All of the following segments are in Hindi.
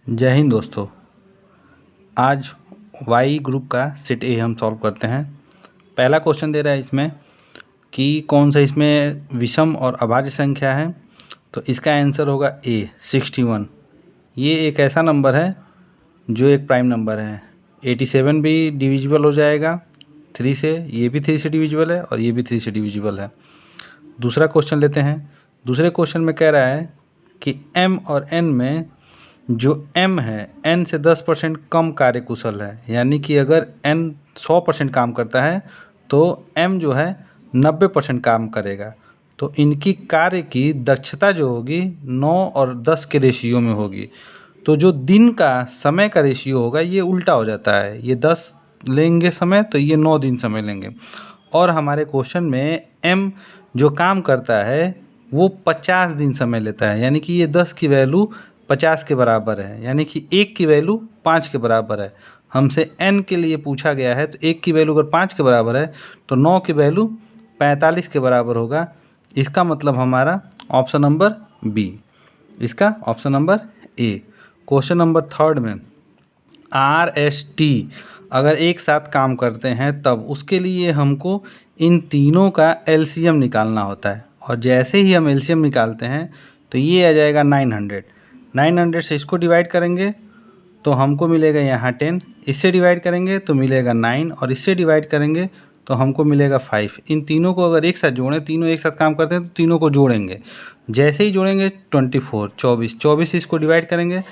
जय हिंद दोस्तों। आज वाई ग्रुप का सेट ए हम सॉल्व करते हैं। पहला क्वेश्चन दे रहा है इसमें कि कौन सा इसमें विषम और अभाज्य संख्या है, तो इसका आंसर होगा ए 61। ये एक ऐसा नंबर है जो एक प्राइम नंबर है। 87 भी डिविजिबल हो जाएगा 3 से, ये भी 3 से डिविजिबल है और ये भी 3 से डिविजिबल है। दूसरा क्वेश्चन लेते हैं। दूसरे क्वेश्चन में कह रहा है कि m और n में जो m है n से 10% कम कार्यकुशल है, यानी कि अगर n 100% काम करता है तो m जो है 90% काम करेगा। तो इनकी कार्य की दक्षता जो होगी 9 और 10 के रेशियो में होगी। तो जो दिन का समय का रेशियो होगा ये उल्टा हो जाता है, ये 10 लेंगे समय तो ये 9 दिन समय लेंगे। और हमारे क्वेश्चन में m जो काम करता है वो 50 दिन समय लेता है, यानी कि ये 10 की वैल्यू 50 के बराबर है, यानी कि 1 की वैल्यू 5 के बराबर है। हमसे n के लिए पूछा गया है, तो 1 की वैल्यू अगर 5 के बराबर है तो 9 की वैल्यू 45 के बराबर होगा। इसका मतलब हमारा ऑप्शन नंबर बी, इसका option number A. Question number third में आर एस टी अगर एक साथ काम करते हैं तब उसके लिए हमको इन तीनों का एलसीएम निकालना होता है। और जैसे ही हम एलसीएम निकालते हैं तो ये आ जाएगा 900 से इसको डिवाइड करेंगे तो हमको मिलेगा यहाँ 10, इससे डिवाइड करेंगे तो मिलेगा 9 और इससे डिवाइड करेंगे तो हमको मिलेगा 5। इन तीनों को अगर एक साथ जोड़ें, तीनों एक साथ काम करते हैं तो तीनों को जोड़ेंगे। जैसे ही जोड़ेंगे 24 इसको डिवाइड करेंगे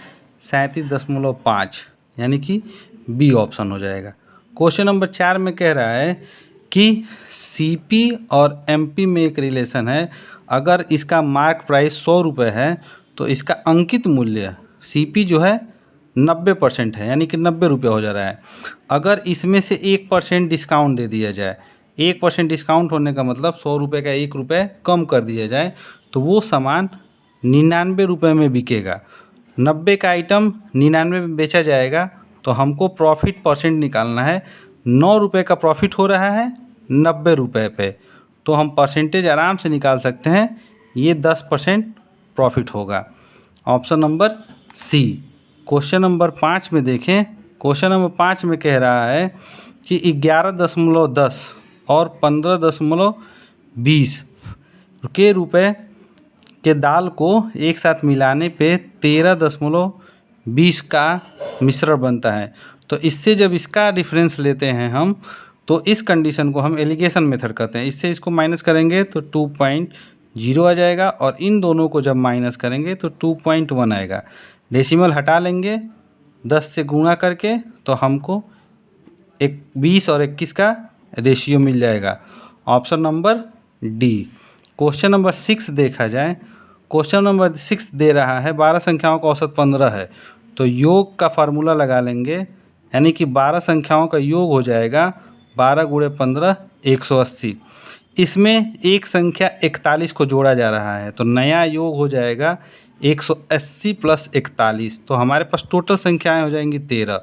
37.5, यानी कि बी ऑप्शन हो जाएगा। क्वेश्चन नंबर 4 में कह रहा है कि सीपी और एमपी में एक रिलेशन है। अगर इसका मार्क प्राइस 100 रुपये है तो इसका अंकित मूल्य सीपी जो है 90% है, यानी कि 90 रुपये हो जा रहा है। अगर इसमें से 1% डिस्काउंट दे दिया जाए, 1% डिस्काउंट होने का मतलब 100 रुपये का 1 रुपये कम कर दिया जाए तो वो सामान 99 रुपये में बिकेगा। 90 का आइटम 99 में बेचा जाएगा तो हमको प्रॉफिट परसेंट निकालना है। 9 रुपये का प्रॉफिट हो रहा है 90 रुपये पे, तो हम परसेंटेज आराम से निकाल सकते हैं, ये 10% प्रॉफिट होगा। Option number C. Question number 5 में देखें। क्वेश्चन नंबर 5 में कह रहा है कि 11.10 और 15.20 के रुपए के दाल को एक साथ मिलाने पे 13.20 का मिश्रण बनता है। तो इससे जब इसका डिफरेंस लेते हैं हम, तो इस कंडीशन को हम एलिगेशन मेथड कहते हैं। इससे इसको माइनस करेंगे तो 2.0 आ जाएगा और इन दोनों को जब माइनस करेंगे तो 2.1 आएगा। डेसिमल हटा लेंगे 10 से गुणा करके तो हमको 20 और 21 का रेशियो मिल जाएगा। Option number D. Question number 6 देखा जाए। क्वेश्चन नंबर 6 दे रहा है 12 संख्याओं का औसत 15 है, तो योग का फार्मूला लगा लेंगे, यानी कि 12 संख्याओं का योग हो जाएगा 12 गुणे 15 180। इसमें एक संख्या 41 को जोड़ा जा रहा है तो नया योग हो जाएगा 180 प्लस 41, तो हमारे पास टोटल संख्याएं हो जाएंगी 13।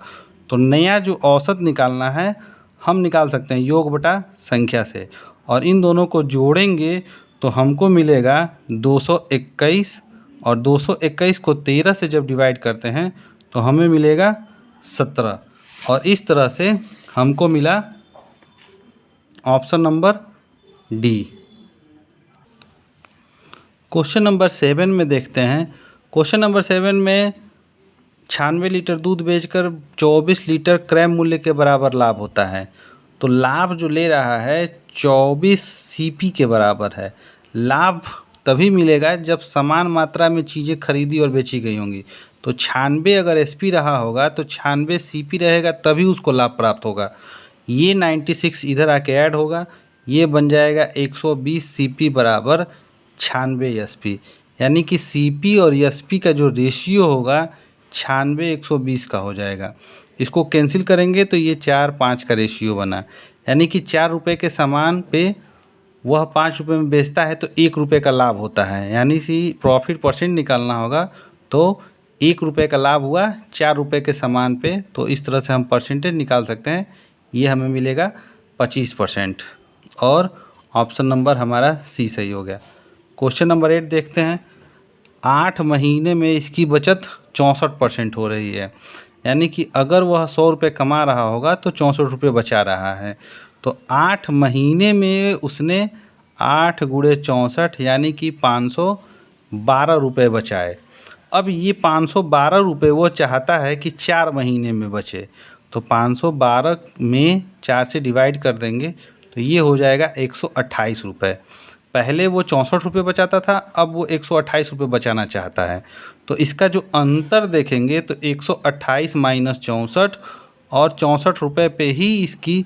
तो नया जो औसत निकालना है हम निकाल सकते हैं योग बटा संख्या से, और इन दोनों को जोड़ेंगे तो हमको मिलेगा 221, और 221 को 13 से जब डिवाइड करते हैं तो हमें मिलेगा 17, और इस तरह से हमको मिला option number D. Question number 7 में देखते हैं। क्वेश्चन नंबर 7 में 96 लीटर दूध बेचकर 24 लीटर क्रय मूल्य के बराबर लाभ होता है। तो लाभ जो ले रहा है 24 सीपी के बराबर है। लाभ तभी मिलेगा जब समान मात्रा में चीज़ें खरीदी और बेची गई होंगी। तो 96 अगर एसपी रहा होगा तो 96 सीपी रहेगा, तभी उसको लाभ प्राप्त होगा। ये 96 इधर आके ऐड होगा, ये बन जाएगा 120 सीपी बराबर 96 एसपी, यानी कि सीपी और एसपी का जो रेशियो होगा 96 120 का हो जाएगा। इसको कैंसिल करेंगे तो ये 4-5 का रेशियो बना, यानी कि 4 रुपये के सामान पे वह 5 रुपये में बेचता है तो 1 रुपये का लाभ होता है, यानी कि प्रॉफिट परसेंट निकालना होगा तो 1 रुपये का लाभ हुआ 4 रुपये के सामान पे। तो इस तरह से हम परसेंटेज निकाल सकते हैं, ये हमें मिलेगा 25%, और ऑप्शन नंबर हमारा सी सही हो गया। क्वेश्चन नंबर 8 देखते हैं। 8 महीने में इसकी बचत 64% हो रही है। यानी कि अगर वह 100 रुपये कमा रहा होगा तो 64 रुपये बचा रहा है। तो 8 महीने में उसने 8 गुणे 64 यानी कि 512 रुपये बचाए। अब ये 512 रुपये वो चाहता है कि 4 महीने में बचे, तो 512 में 4 से डिवाइड कर देंगे तो ये हो जाएगा 128 रुपये। पहले वो 64 रुपये बचाता था, अब वो 128 रुपये बचाना चाहता है। तो इसका जो अंतर देखेंगे तो 128 माइनस 64 और 64 रुपये पे ही इसकी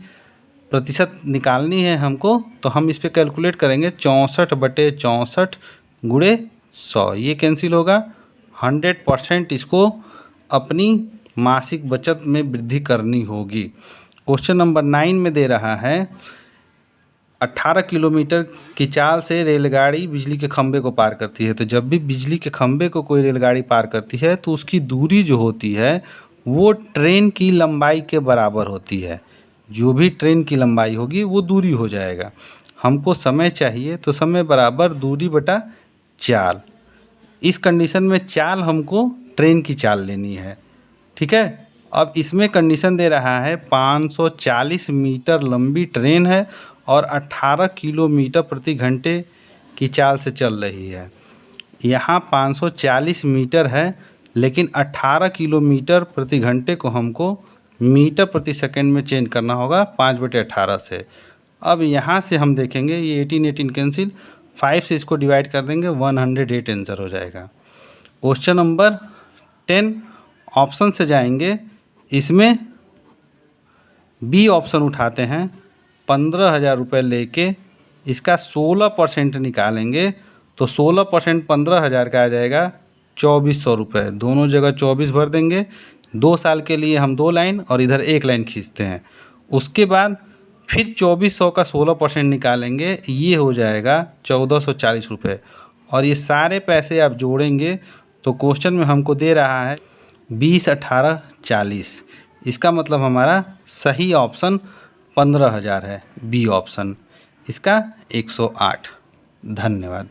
प्रतिशत निकालनी है हमको। तो हम इस पर कैलकुलेट करेंगे 64/64 गुणे 100, ये कैंसिल होगा। 100% इसको अपनी मासिक बचत में वृद्धि करनी होगी। क्वेश्चन नंबर 9 में दे रहा है 18 किलोमीटर की चाल से रेलगाड़ी बिजली के खंभे को पार करती है। तो जब भी बिजली के खंभे को कोई रेलगाड़ी पार करती है तो उसकी दूरी जो होती है वो ट्रेन की लंबाई के बराबर होती है। जो भी ट्रेन की लंबाई होगी वो दूरी हो जाएगा। हमको समय चाहिए तो समय बराबर दूरी बटा चाल। इस कंडीशन में चाल हमको ट्रेन की चाल लेनी है, ठीक है। अब इसमें कंडीशन दे रहा है 540 मीटर लंबी ट्रेन है और 18 किलोमीटर प्रति घंटे की चाल से चल रही है। यहाँ 540 मीटर है लेकिन 18 किलोमीटर प्रति घंटे को हमको मीटर प्रति सेकंड में चेंज करना होगा 5/18 से। अब यहाँ से हम देखेंगे ये 18 कैंसिल, 5 से इसको डिवाइड कर देंगे 108 आंसर हो जाएगा। क्वेश्चन नंबर 10 ऑप्शन से जाएंगे, इसमें बी ऑप्शन उठाते हैं। 15,000 रुपये लेके इसका 16% निकालेंगे तो 16% 15,000 का आ जाएगा 2400 रुपये। दोनों जगह 24 भर देंगे। 2 साल के लिए हम 2 लाइन और इधर 1 लाइन खींचते हैं। उसके बाद फिर 2400 का 16% निकालेंगे, ये हो जाएगा 1440 रुपये। और ये सारे पैसे आप जोड़ेंगे तो क्वेश्चन में हमको दे रहा है 20, 18, 40। इसका मतलब हमारा सही ऑप्शन 15,000 है, बी ऑप्शन। इसका 108। धन्यवाद।